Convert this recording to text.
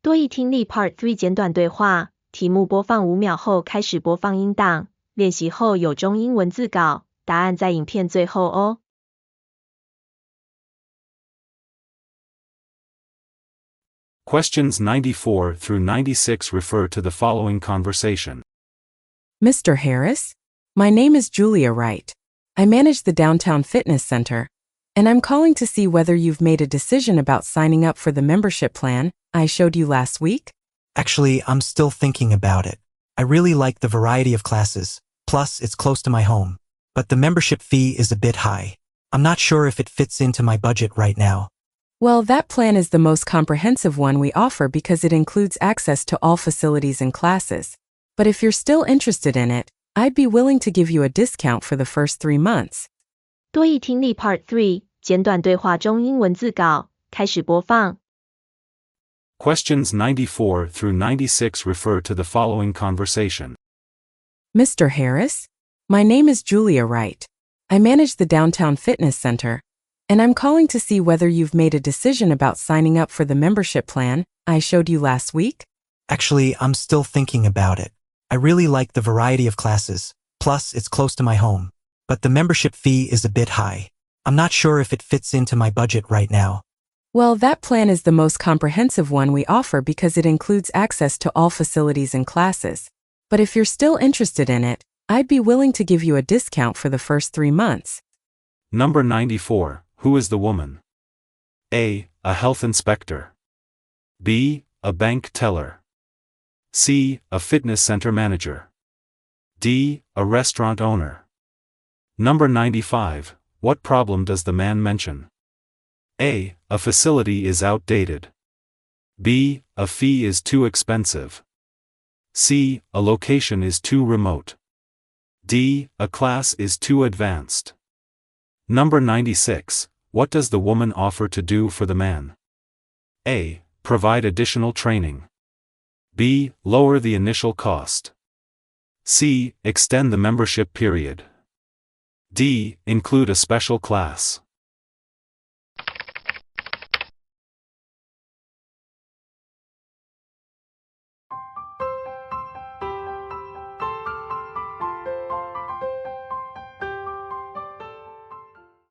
多益听力 Part 3简短对话，题目播放5秒后开始播放音档，练习后有中英文字稿，答案在影片最后哦。Questions 94 through 96 refer to the following conversation. Mr. Harris? My name is Julia Wright. I manage the downtown fitness center, and I'm calling to see whether you've made a decision about signing up for the membership plan I showed you last week. Actually, I'm still thinking about it. I really like the variety of classes, plus it's close to my home. But the membership fee is a bit high. I'm not sure if it fits into my budget right now. Well, that plan is the most comprehensive one we offer because it includes access to all facilities and classes. But if you're still interested in it, I'd be willing to give you a discount for the first 3 months. 多益听力 Part 3简短对话中英文字稿开始播放。Questions 94 through 96 refer to the following conversation. Mr. Harris? My name is Julia Wright. I manage the downtown fitness center, and I'm calling to see whether you've made a decision about signing up for the membership plan I showed you last week. Actually, I'm still thinking about it. I really like the variety of classes, plus it's close to my home. But the membership fee is a bit high. I'm not sure if it fits into my budget right now. Well, that plan is the most comprehensive one we offer because it includes access to all facilities and classes. But if you're still interested in it, I'd be willing to give you a discount for the first 3 months. Number 94. Who is the woman? A. A health inspector. B. A bank teller. C. A fitness center manager. D. A restaurant owner. Number 95. What problem does the man mention? A. A facility is outdated. B. A fee is too expensive. C. A location is too remote. D. A class is too advanced. Number 96. What does the woman offer to do for the man? A. Provide additional training. B. Lower the initial cost. C. Extend the membership period. D. Include a special class.